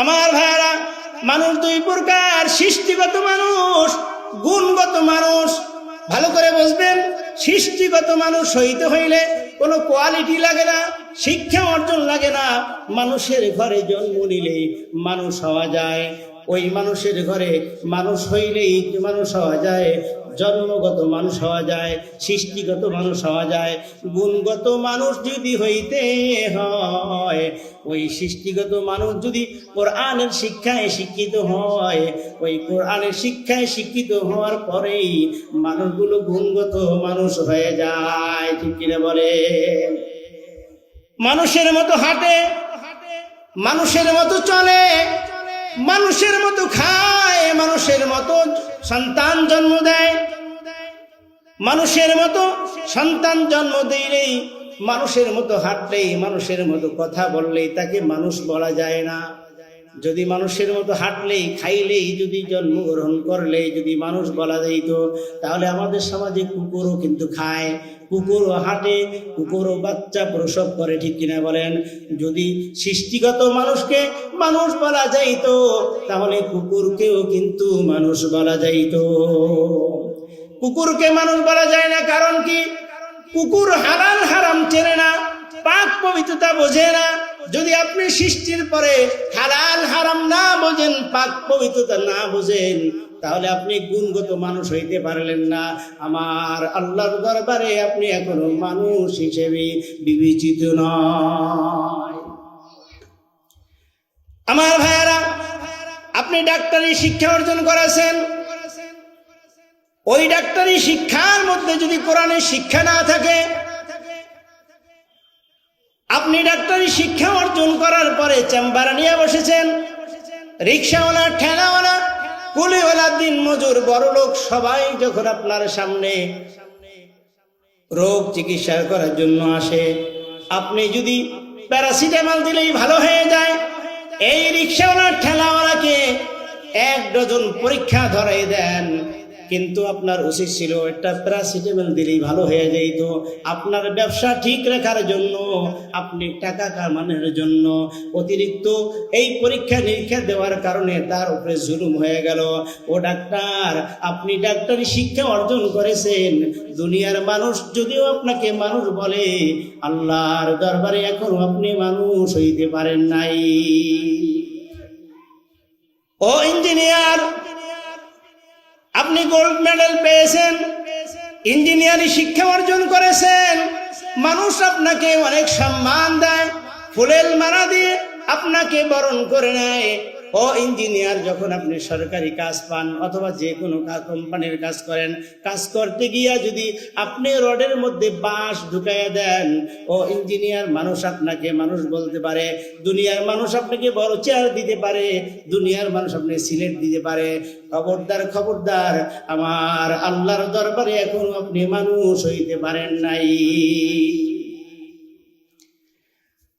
আমার ভাইরা, মানুষ দুই প্রকার, সৃষ্টিগত মানুষ, গুণগত মানুষ। ভালো করে বুঝবেন, সৃষ্টিগত মানুষ হইতে হইলে কোনো কোয়ালিটি লাগে না, শিক্ষা অর্জন লাগে না। মানুষের ঘরে জন্ম নিলেই মানুষ হওয়া যায়, ওই মানুষের ঘরে মানুষ হইলেই মানুষ হওয়া যায়, জন্মগত মানুষ হওয়া যায়, সৃষ্টিগত মানুষ হওয়া যায়। গুণগত মানুষ যদি হইতে হয়, ওই সৃষ্টিগত মানুষ যদি কোরআনের শিক্ষায় শিক্ষিত হয়, ওই কোরআনের শিক্ষায় শিক্ষিত হওয়ার পরেই মানুষগুলো গুণগত মানুষ হয়ে যায়। ঠিক কিনা বলে? মানুষের মতো হাঁটে, মানুষের মতো চলে, মানুষের মতো খায়, মানুষের মতো সন্তান জন্ম দেয়, মানুষের মতো সন্তান জন্ম দিলেই, মানুষের মতো হাঁটলেই, মানুষের মতো কথা বললেই তাকে মানুষ বলা যায় না। যদি মানুষের মতো হাঁটলেই, খাইলেই, যদি জন্মগ্রহণ করলেই যদি মানুষ বলা যাইত, তাহলে আমাদের সমাজে কুকুরও কিন্তু খায়, কুকুরও হাঁটে, কুকুরও বাচ্চা প্রসব করে। ঠিক কিনা বলেন? যদি সৃষ্টিগত মানুষকে মানুষ বলা যাইত, তাহলে কুকুরকেও কিন্তু মানুষ বলা যাইত। কুকুরকে মানুষ বলা যায় না, কারণ কি? কুকুর হালাল হারাম চেনে না, পাক পবিত্রতা বোঝে না। যদি আপনি সৃষ্টির পরে হালাল হারাম না বোঝেন, পাক পবিত্রতা না বোঝেন, তাহলে আপনি গুণগত মানুষ হইতে পারলেন না। আমার আল্লাহর দরবারে আপনি এখনো মানুষ হিসেবে বিবেচিত নয়। আমার ভাইয়েরা, আপনি ডাক্তারি শিক্ষা অর্জন করেছেন, ওই ডাক্তারি শিক্ষার মধ্যে যদি কোরআনের শিক্ষা না থাকে, আপনি ডাক্তারি শিক্ষা অর্জন করার পরে চেম্বার নিয়ে বসেছেন, রিক্সাওয়ালা, ঠেলাওয়ালা, কুলিওয়ালা, দিন মজুর, বড় লোক সবাই যখন আপনার সামনে রোগ চিকিৎসা করার জন্য আসে, আপনি যদি প্যারাসিটামল দিলেই ভালো হয়ে যায়, এই রিক্সাওয়ালা ঠেলাওয়ালাকে 1 ডজন পরীক্ষা ধরাই দেন, কিন্তু আপনার উচিত ছিল একটা প্যারাসিটামল দিলেই ভালো হয়ে যাইত। আপনার ব্যবসা ঠিক রাখার জন্য, আপনি টাকা কামানোর জন্য অতিরিক্ত এই পরীক্ষা নিরীক্ষা দেওয়ার কারণে তার উপরে জুলুম হয়ে গেল। ও ডাক্তার, আপনি ডাক্তারি শিক্ষা অর্জন করেছেন, দুনিয়ার মানুষ যদিও আপনাকে মানুষ বলে, আল্লাহর দরবারে এখনো আপনি মানুষ হইতে পারেন নাই। ও ইঞ্জিনিয়ার, আপনি গোল্ড মেডেল পেয়েছেন, ইঞ্জিনিয়ারিং শিক্ষা অর্জন করেছেন, মানুষ আপনাকে অনেক সম্মান দেয়, ফুলেল মালা দিয়ে আপনাকে বরণ করে নেয়। ও ইঞ্জিনিয়ার, যখন আপনি সরকারি কাজ পান অথবা যে কোনো কোম্পানির কাজ করেন, কাজ করতে গিয়া যদি আপনি রডের মধ্যে বাঁশ ঢুকাইয়া দেন, ও ইঞ্জিনিয়ার, মানুষ আপনাকে মানুষ বলতে পারে, দুনিয়ার মানুষ আপনাকে বড় চেয়ার দিতে পারে, দুনিয়ার মানুষ আপনাকে সিলেট দিতে পারে। খবরদার, খবরদার, আমার আল্লাহর দরবারে এখনো আপনি মানুষ হইতে পারেন নাই।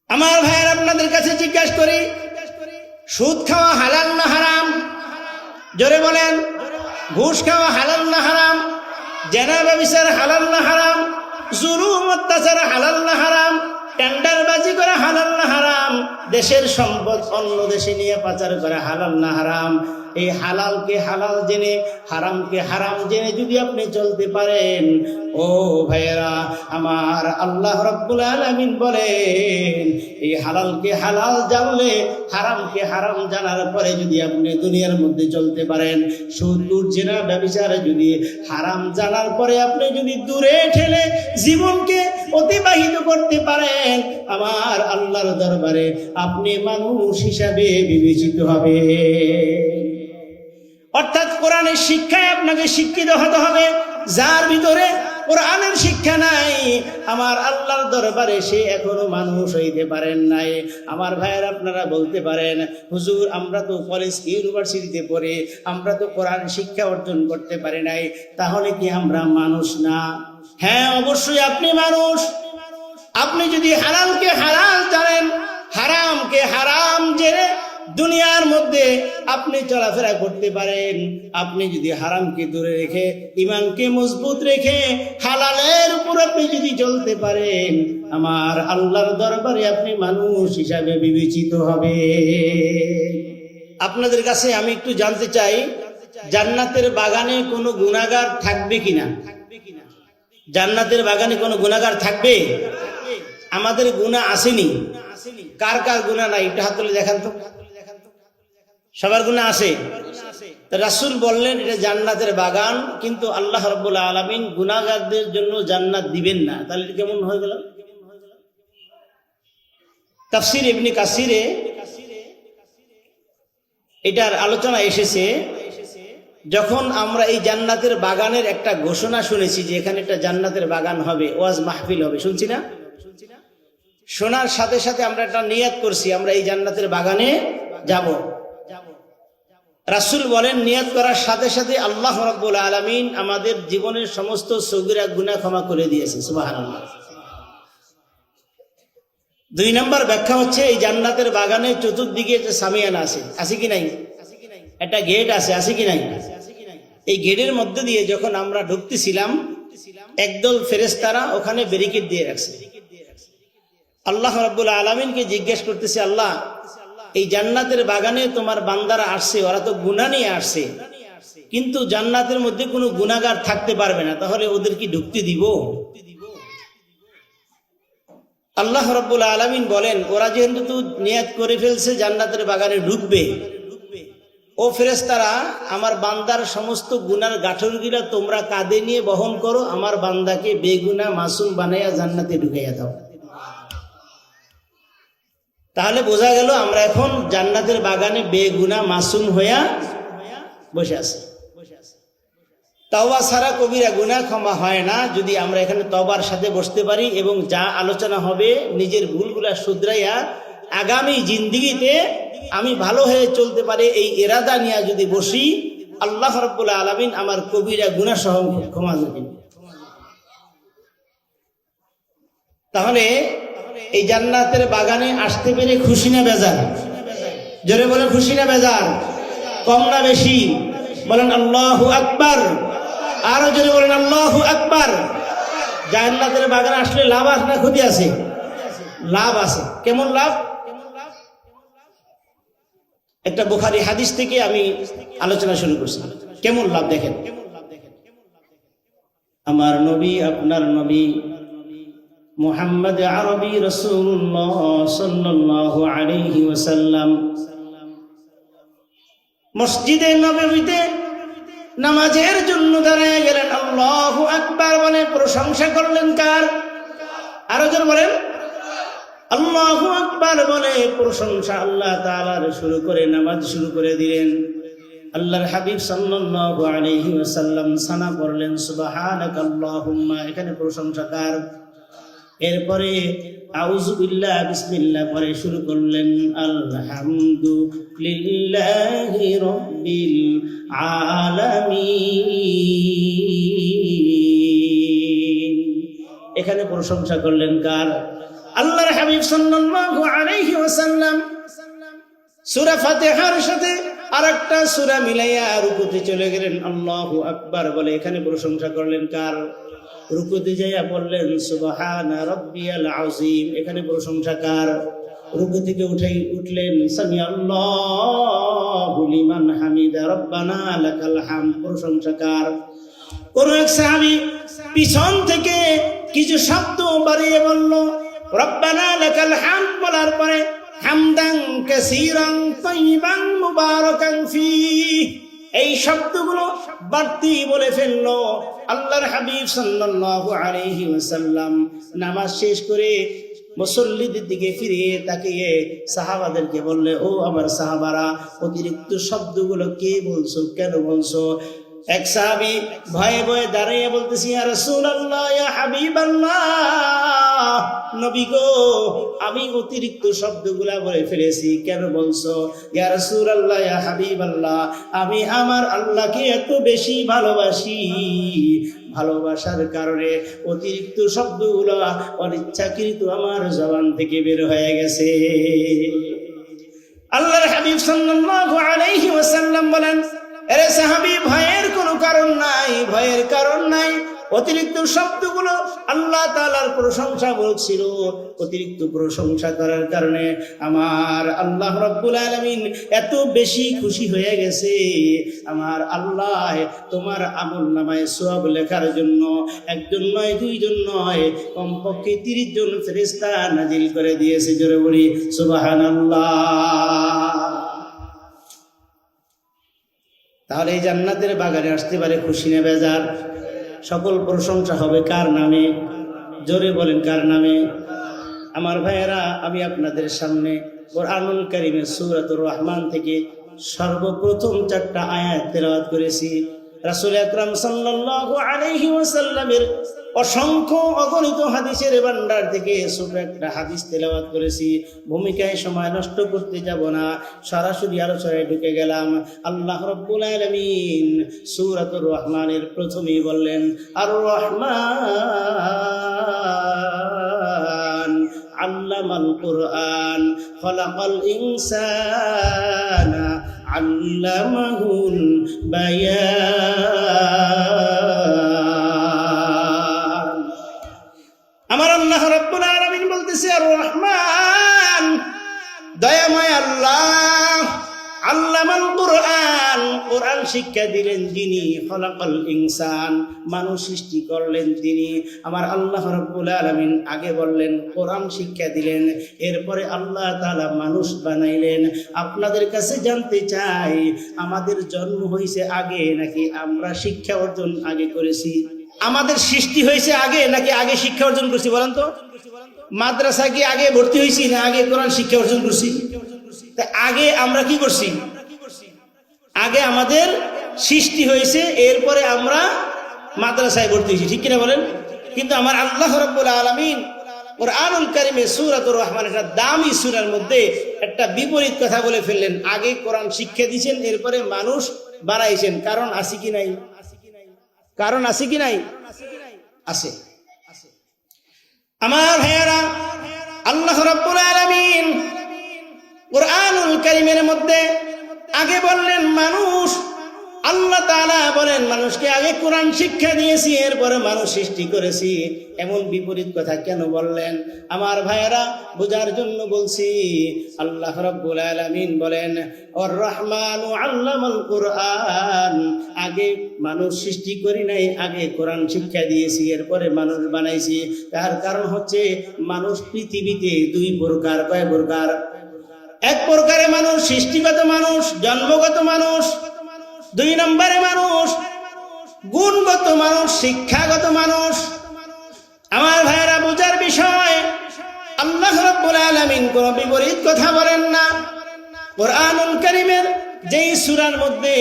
আমার ভাইয়ের, আপনাদের কাছে জিজ্ঞাসা করি, সুদ খাওয়া হালাল না হারাম? জোরে বলেন। ঘুষ খাওয়া হালাল না হারাম? জেনা ব্যভিচার হালাল না হারাম? জুলুম অত্যাচার হালাল না হারাম? টেন্ডারবাজি করা হালাল না হারাম? দেশের সম্পদ অন্য দেশে নিয়ে পাচার করা হালাল না হারাম? এই হালালকে হালাল জেনে, হারামকে হারাম জেনে যদি আপনি চলতে পারেন, ও ভাইয়েরা, আমার আল্লাহ রাব্বুল আলামিন বলেন, এই হালালকে হালাল জানলে, হারামকে হারাম জানার পরে যদি আপনি দুনিয়ার মধ্যে চলতে পারেন, সুদ, জিনা, ব্যভিচার যদি হারাম জানার পরে আপনি যদি দূরে ঠেলে জীবনকে অতিবাহিত করতে পারেন, আমার আল্লাহর দরবারে আপনি মানুষ হিসাবে বিবেচিত হবে। অর্থাৎ কোরআনের শিক্ষায় আপনাকে শিক্ষিত হতে হবে। যার ভিতরে কোরআনের শিক্ষা নাই, আমার আল্লাহর দরবারে সে এখনো মানুষ হইতে পারেন নাই। আমার ভাইয়ের, আপনারা বলতে পারেন, হুজুর, আমরা তো কলেজ ইউনিভার্সিটিতে পড়ে, আমরা তো কোরআন শিক্ষা অর্জন করতে পারি নাই, তাহলে কি আমরা মানুষ না? হ্যাঁ, অবশ্যই আপনি মানুষ। আপনি যদি হালালকে হালাল জানেন, হারামকে হারাম জেনে দুনিয়ার মধ্যে আপনি চলাফেরা করতে পারেন, আপনি যদি হারামকে দূরে রেখে ঈমানকে মজবুত রেখে হালালের উপর আপনি যদি চলতে পারেন, আমার আল্লাহর দরবারে আপনি মানুষ হিসাবে বিবেচিত হবে। আপনাদের কাছে আমি একটু জানতে চাই, জান্নাতের বাগানে কোনো গুনাহগার থাকবে কিনা? জান্নাতের বাগানে কোনো গুনাহগার থাকবে? আমাদের গুনাহ আসেনি, কার কার গুনাহ নাই একটু হাত তুলে দেখান তো। সবার গুনাহ আছে। রাসূল বললেন এটা জান্নাতের বাগান, কিন্তু আল্লাহ রাব্বুল আলামিন গুনাহগারদের জন্য জান্নাত দিবেন না। তাহলে কেমন হয়ে গেল? তাফসীর ইবনে কাসিরে এটার আলোচনা এসেছে, যখন আমরা এই জান্নাতের বাগানের একটা ঘোষণা শুনেছি যে এখানে একটা জান্নাতের বাগান হবে, ওয়াজ মাহফিল হবে, শুনছি না? শোনার সাথে সাথে আমরা একটা নিয়ত করছি আমরা এই জান্নাতের বাগানে যাব। রাসূল বলেন নিয়ত করার সাথে সাথে আল্লাহ রাব্বুল আলামিন আমাদের জীবনের সমস্ত সগীরা গুনাহ ক্ষমা করে দিয়েছে। সুবহানাল্লাহ। 2 নম্বর ব্যাখ্যা হচ্ছে এই জান্নাতের বাগানের চতুর্দিকে যে সামিয়ানা আছে কি নাই? একটা গেট আছে কি নাই? এই গেটের মধ্যে দিয়ে যখন আমরা ঢুকতেছিলাম, একদল ফেরেশতারা ওখানে ব্যারিকেড দিয়ে রাখছে। আল্লাহ রাব্বুল আলামিনকে জিজ্ঞেস করতেছে, আল্লাহ এই জান্নাতের বাগানে তোমার বান্দারা আসছে, ওরা তো গুনাহ নিয়ে আসছে, কিন্তু জান্নাতের মধ্যে কোনো গুনাহগার থাকতে পারবে না, তাহলে ওদের কি ঢুকতে দিব? আল্লাহ রাব্বুল আলামিন বলেন ওরা যেহেতু নিয়ত করে ফেলছে জান্নাতের বাগানে ঢুকবে, ও ফেরেশতারা আমার বান্দার সমস্ত গুনার গাঁঠরগুলা তোমরা কাঁধে নিয়ে বহন করো, আমার বান্দাকে বেগুনাহ মাসুম বানাইয়া জান্নাতে ঢুকাইয়া দাও। তাহলে বোঝা গেল আমরা এখন জান্নাতের বাগানে বেগুনাহ মাসুম হইয়া বসে আছি। তওবা ছাড়া কবিরা গুনাহ ক্ষমা হয় না। যদি আমরা এখানে তওবার সাথে বসতে পারি এবং যা আলোচনা হবে নিজের ভুলগুলা শুধরাইয়া আগামী জিন্দেগিতে আমি ভালো হয়ে চলতে পারি এই ইরাদা নিয়ে যদি বসি, আল্লাহ রাব্বুল আলামিন আমার কবিরা গুনাহ সহ ক্ষমা দিবেন। তাহলে এই জান্নাতের বাগানে আসতে পেরে খুশি না বেজার? জোরে বলে খুশি না বেজার? কম না বেশি? বলেন আল্লাহু আকবার। আরো জোরে বলেন আল্লাহু আকবার। জান্নাতের বাগানে আসলে লাভ আছে না ক্ষতি আছে? লাভ আছে। কেমন লাভ? একটা বুখারী হাদিস থেকে আমি আলোচনা শুরু করছি। কেমন লাভ দেখেন। আমার নবী, আপনার নবী মুহাম্মদ আরবি রাসূলুল্লাহ সাল্লাল্লাহু আলাইহি ওয়াসাল্লাম মসজিদে নববীতে নামাজের জন্য দাঁড়িয়ে গেলেন। আল্লাহু আকবার বলে প্রশংসা করলেন কার? আরো জোরে বলেন আল্লাহু আকবার বলে প্রশংসা আল্লাহ তাআলার শুরু করে নামাজ শুরু করে দিলেন। আল্লাহর হাবিব সাল্লাল্লাহু আলাইহি ওয়াসাল্লাম সানা পড়লেন সুবহানাকাল্লাহুম্মা, এখানে প্রশংসা কার? এরপরে আউযু বিল্লাহ বিসমিল্লাহ পরে শুরু করলেন আলহামদুলিল্লাহি রাব্বিল আলামিন। এখানে প্রশংসা করলেন কার? আল্লাহর হাবিব সাল্লাল্লাহু আলাইহি ওয়াসাল্লাম সূরা ফাতিহার সাথে আরেকটা সূরা মিলাইয়া রুকুতে চলে গেলেন। আল্লাহু আকবার বলে এখানে প্রশংসা করলেন কার? রুকুতে যাইয়া বললেন সুবহানা রাব্বিয়াল আযীম, এখানে প্রশংসা কার? রুকু থেকে উঠলেন সামি আল্লাহু লিমান হামিদা রব্বানা লাকাল হামদ, প্রশংসা কার? কোন এক সাহাবী পিছন থেকে কিছু শব্দ বাড়িয়ে বলল রব্বানা লাকাল হামদ, বলার পরে হামদান কাসীরান তাইয়িবান মুবারাকান ফীহি, এই শব্দগুলো বাড়তি বলে ফেললো। আল্লাহর হাবিব সাল্লাল্লাহু আলাইহি ওয়াসাল্লাম নামাজ শেষ করে মুসল্লিদের দিকে ফিরে তাকিয়ে সাহাবাদেরকে বললে, ও আমার সাহাবারা, অতিরিক্ত শব্দগুলো কে বলছো, কেন বলছো? এক সাহাবী ভয়ে ভয়ে দাঁড়িয়ে বলতেছি, ইয়া রাসূলুল্লাহ, ইয়া হাবিবাল্লাহ, নবী গো, আমি অতিরিক্ত শব্দগুলা বলে ফেলেছি, কেন বলছো? ইয়া রাসূলুল্লাহ, ইয়া হাবিবাল্লাহ, আমি আমার আল্লাহকে এত বেশি ভালোবাসি, ভালোবাসার কারণে অতিরিক্ত শব্দগুলো অনিচ্ছাকৃত আমার জবান থেকে বের হয়ে গেছে। আল্লাহর হাবিব সাল্লাল্লাহু আলাইহি ওয়াসাল্লাম বলেন, আরে সাহাবী, ভয়ের কোনো কারণ নাই, ভয়ের কারণ নাই। অতিরিক্ত শব্দগুলো আল্লাহ তাআলার প্রশংসা বলছিল। অতিরিক্ত প্রশংসা করার কারণে আমার আল্লাহ রাব্বুল আলামিন এত বেশি খুশি হয়ে গেছে। আমার আল্লাহ তোমার আমলনামায় সওয়াব লেখার জন্য একজন নয়, দুইজন নয়, কমপক্ষে 30 জন ফেরেশতা নাজিল করে দিয়েছে। জোরে বলি সুবহানাল্লাহ। তাহলে এই জান্নাতের বাগানে আসতে পারে খুশি না বেজার? সকল প্রশংসা হবে কার নামে? জোরে বলেন কার নামে? আমার ভাইয়েরা, আমি আপনাদের সামনে কোরআনুল কারীমের সূরাতুর রহমান থেকে সর্বপ্রথম 4টা আয়াত তেলাওয়াত করেছি। রাসূল আকরাম সাল্লাল্লাহু আলাইহি ওয়াসাল্লামের অসংখ্য অগণিত হাদিসের ভান্ডার থেকে ছোট একটা হাদিস তেলাওয়াত করেছি। ভূমিকায় সময় নষ্ট করতে যাব না, সরাসরি আলোচনায় ঢুকে গেলাম। আল্লাহ রাব্বুল আলামিন সূরাতুর রহমানের প্রথমেই বললেন, আর রহমান আল্লামাল কুরআন খলাকাল ইনসানা আল্লামাহুল বায়ান। আমার আল্লাহ রাব্বুল আলামিন বলতেছে, আর রহমান দয়াময় আল্লাহ, আল্লামাল কুরআন, কোরআন শিক্ষা দিলেন যিনি, খলাকাল ইনসান, মানুষ সৃষ্টি করলেন তিনি। আমার আল্লাহ রাব্বুল আলামিন আগে বললেন কোরআন শিক্ষা দিলেন, এরপরে আল্লাহ তাআলা মানুষ বানাইলেন। আপনাদের কাছে জানতে চাই, আমাদের জন্ম হয়েছে আগে নাকি আমরা শিক্ষা অর্জন আগে করেছি? আমাদের সৃষ্টি হয়েছে আগে নাকি আগে শিক্ষা অর্জন করছি? বলেন তো। মাদ্রাসা কি আগে ভর্তি হয়েছি না আগে কোরআন শিক্ষা অর্জন করছি? আগে আমরা কি করছি? আগে আমাদের সৃষ্টি হয়েছে, এরপরে আমরা মাদ্রাসায় ভর্তি হয়েছি, ঠিক কিনা বলেন? কিন্তু আমার আল্লাহ রাব্বুল আলামিন কোরআনুল কারীমে সূরাতুর রহমান, একটা দামি সূরার মধ্যে একটা বিপরীত কথা বলে ফেললেন। আগে কোরআন শিক্ষা দিয়েছেন, এরপরে মানুষ বানাইছেন। কারণ আছে কি নাই? কারণ আছে কি নাই? আছে। আমার ভাইয়েরা, আল্লাহ রাব্বুল আলামিন কোরআনুল কারীমের মধ্যে আগে বললেন মানুষ। আল্লাহ তাআলা বলেন মানুষকে আগে কোরআন শিক্ষা দিয়েছি, এরপরে মানুষ সৃষ্টি করেছি। এমন বিপরীত কথা কেন বললেন? আমার ভাইয়েরা, বোঝার জন্য বলছি। আল্লাহ রাব্বুল আলামিন বলেন, আর রহমানু আল্লামাল কুরআন, আগে মানুষ সৃষ্টি করি নাই, আগে কোরআন শিক্ষা দিয়েছি, এরপরে মানুষ বানাইছি। তার কারণ হচ্ছে মানুষ পৃথিবীতে 2 প্রকার। কয় প্রকার? এক প্রকারে মানুষ সৃষ্টিগত মানুষ, জন্মগত মানুষ। 2 নম্বরে মানুষ গুণগত মানুষ, শিক্ষাগত মানুষ। আমার ভাইয়েরা, বোঝার বিষয়, আল্লাহ রাব্বুল আলামিন কোন বিপরীত কথা বলেন না। কোরআনুল কারীমের যেই সূরার মধ্যে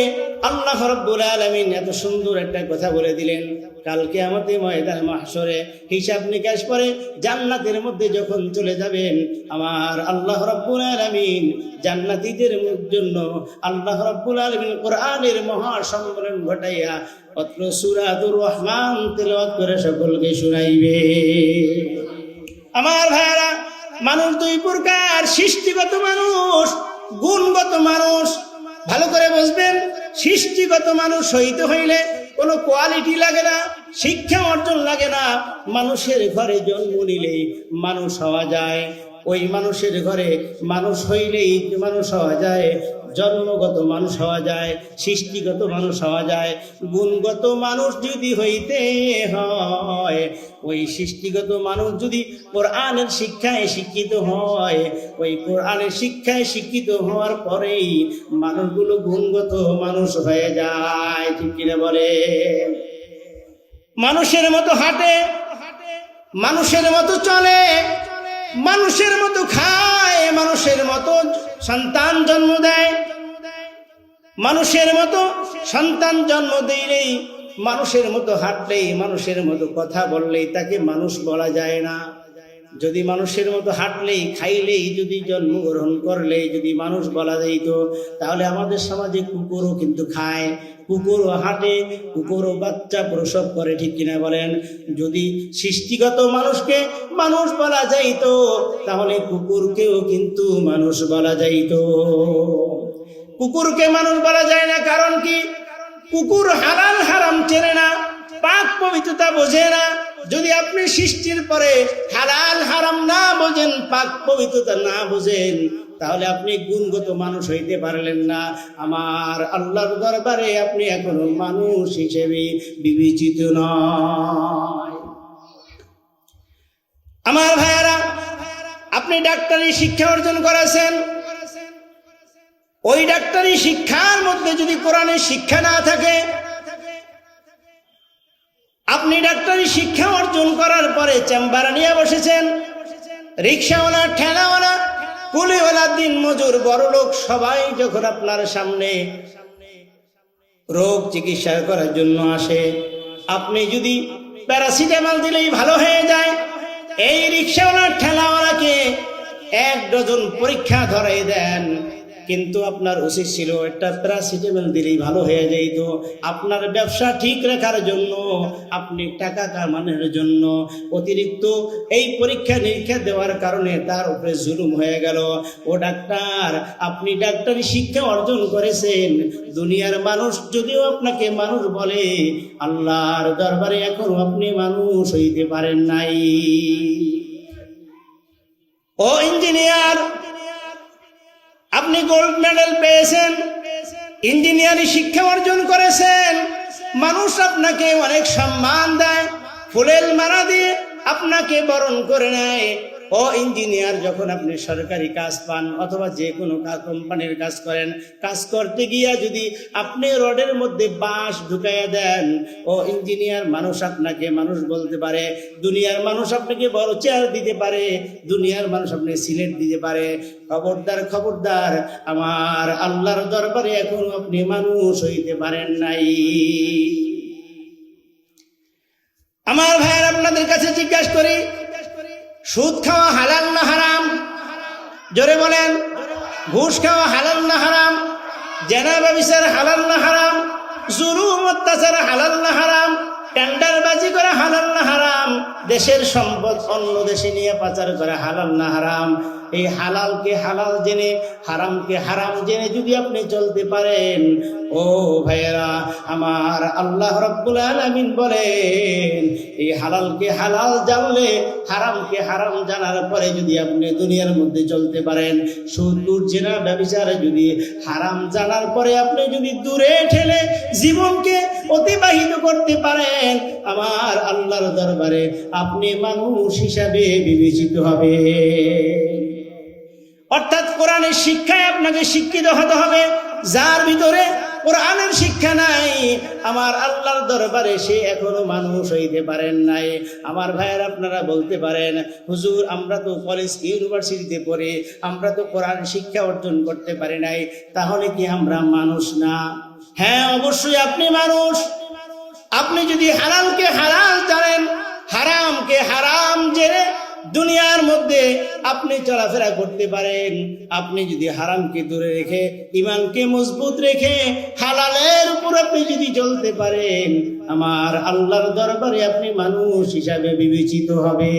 আল্লাহ রাব্বুল আলামিন এত সুন্দর একটা কথা বলে দিলেন, কাল কিয়ামতে ময়দান মাহশরে হিসাব নিকাশ করে জান্নাতের মধ্যে যখন চলে যাবেন, আমার আল্লাহ রাব্বুল আলামিন জান্নাতীদের জন্য আল্লাহ রাব্বুল আলামিন কোরআনের মহা সম্মেলন ঘটাইয়া অত্র সূরাতুর রহমান তেলাওয়াত করে সকলকে শুনাইবে। আমার ভাইরা, মানুষ 2 প্রকার, সৃষ্টিগত মানুষ, গুণগত মানুষ। ভালো করে বুঝবেন, সৃষ্টিগত মানুষ হইতে হইলে কোনো কোয়ালিটি লাগে না, শিক্ষা অর্জন লাগে না। মানুষের ঘরে জন্ম নিলেই মানুষ হওয়া যায়। ওই মানুষের ঘরে মানুষ হইলেই মানুষ হওয়া যায়, জন্মগত মানুষ হওয়া যায়, সৃষ্টিগত মানুষ হওয়া যায়। গুণগত মানুষ যদি হইতে হয়, ওই সৃষ্টিগত মানুষ যদি কোরআনের শিক্ষায় শিক্ষিত হয়, ওই কোরআনের শিক্ষায় শিক্ষিত হওয়ার পরেই মানুষগুলো গুণগত মানুষ হয়ে যায়, ঠিক কিনা বলে? মানুষের মতো হাঁটে, মানুষের মতো চলে, মানুষের মতো খায়, মানুষের মতো সন্তান জন্ম দেয়। মানুষের মতো সন্তান জন্ম দিলেই, মানুষের মতো হাঁটলেই, মানুষের মতো কথা বললেই তাকে মানুষ বলা যায় না। যদি মানুষের মতো হাঁটলেই খাইলেই যদি জন্মগ্রহণ করলেই যদি মানুষ বলা যাইত, তাহলে আমাদের সমাজে কুকুরও কিন্তু খায়, কুকুরও হাঁটে, কুকুরও বাচ্চা প্রসব করে, ঠিক কিনা বলেন? যদি সৃষ্টিগত মানুষকে মানুষ বলা যাইত, তাহলে কুকুরকেও কিন্তু মানুষ বলা যাইত। কুকুরকে মানুষ বলা যায় না, কারণ কি? কুকুর হালাল হারাম চেনে না, পাক পবিত্রতা বোঝে না। যদি আপনি সৃষ্টির পরে হালাল হারাম না বোঝেন, পাক পবিত্রতা না বোঝেন, তাহলে আপনি গুণগত মানুষ হইতে পারলেন না। আমার আল্লাহর দরবারে আপনি এখনো মানুষ হিসেবে বিবেচিত নয়। আমার ভাইয়েরা, আপনি ডাক্তারি শিক্ষা অর্জন করেছেন, ওই ডাক্তারি শিক্ষার মধ্যে যদি কোরআনের শিক্ষা না থাকে, আপনি ডাক্তারি শিক্ষা অর্জন করার পরে চেম্বার নিয়ে বসেছেন, রিক্সাওয়ালা, ঠেলাওয়ালা, কুলিওয়ালা, দিন মজুর, বড় লোক সবাই যখন আপনার সামনে রোগ চিকিৎসা করার জন্য আসে, আপনি যদি প্যারাসিটামল দিলেই ভালো হয়ে যায়, এই রিক্সাওয়ালা ঠেলাওয়ালাকে 1 ডজন পরীক্ষা ধরাই দেন, কিন্তু আপনার উচিত ছিল একটা প্যারাসিটামল দিলেই ভালো হয়ে যাইত। আপনার ব্যবসা ঠিক রাখার জন্য, আপনি টাকা কামানোর জন্য অতিরিক্ত এই পরীক্ষা নিরীক্ষা দেওয়ার কারণে তার উপরে জুলুম হয়ে গেল। ও ডাক্তার, আপনি ডাক্তারি শিক্ষা অর্জন করেছেন, দুনিয়ার মানুষ যদিও আপনাকে মানুষ বলে, আল্লাহর দরবারে এখনো আপনি মানুষ হইতে পারেন নাই। ও ইঞ্জিনিয়ার, আপনি গোল্ড মেডেল পেয়েছেন, ইঞ্জিনিয়ারিং শিক্ষা অর্জন করেছেন, মানুষ আপনাকে অনেক সম্মান দেয়, ফুলেল মালা দিয়ে আপনাকে বরণ করে নেয়। ও ইঞ্জিনিয়ার, যখন আপনি সরকারি কাজ পান অথবা যে কোনো কোম্পানির কাজ করেন, কাজ করতে গিয়া যদি আপনি রডের মধ্যে বাঁশ ঢুকাইয়া দেন, ও ইঞ্জিনিয়ার, মানুষ আপনাকে মানুষ বলতে পারে, দুনিয়ার মানুষ আপনাকে বড় চেয়ার দিতে পারে, দুনিয়ার মানুষ আপনাকে সিলেট দিতে পারে। খবরদার, খবরদার, আমার আল্লাহর দরবারে এখন আপনি মানুষ হইতে পারেন নাই। আমার ভাইয়ের, আপনাদের কাছে জিজ্ঞাসা করি, সুদ খাওয়া হালাল না হারাম? জোরে বলেন। ঘুষ খাওয়া হালাল না হারাম? জেনা ব্যভিচার হালাল না হারাম? জুলুম অত্যাচার হালাল না হারাম? টেন্ডারবাজি করা হালাল না হারাম? দেশের সম্পদ অন্য দেশে নিয়ে পাচার করা হালাল না হারাম? এই হালালকে হালাল জেনে, হারামকে হারাম জেনে যদি আপনি চলতে পারেন, ও ভাইয়েরা, আমার আল্লাহ রাব্বুল আলামিন বলেন, এই হালালকে হালাল জানলে, হারামকে হারাম জানার পরে যদি আপনি দুনিয়ার মধ্যে চলতে পারেন, সুদ, জেনা, ব্যভিচার যদি হারাম জানার পরে আপনি যদি দূরে ঠেলে জীবনকে অতিবাহিত করতে পারেন, আমার আল্লাহর দরবারে আপনি মানুষ হিসাবে বিবেচিত হবে। অর্থাৎ কোরআনের শিক্ষায় আপনাকে শিক্ষিত হতে হবে। যার ভিতরে কোরআনের শিক্ষা নাই, আমার আল্লাহর দরবারে সে এখনো মানুষ হইতে পারেন নাই। আমার ভাইয়ের, আপনারা বলতে পারেন, হুজুর, আমরা তো কলেজ ইউনিভার্সিটিতে পড়ে, আমরা তো কোরআন শিক্ষা অর্জন করতে পারি নাই, তাহলে কি আমরা মানুষ না? হ্যাঁ, অবশ্যই আপনি মানুষ। আপনি যদি হালালকে হালাল জানেন, হারামকে হারাম জেনে দুনিয়ার মধ্যে আপনি চলাফেরা করতে পারেন, আপনি যদি হারামকে দূরে রেখে, ইমানকে মজবুত রেখে হালালের উপর আপনি যদি চলতে পারেন, আমার আল্লাহর দরবারে আপনি মানুষ হিসাবে বিবেচিত হবে।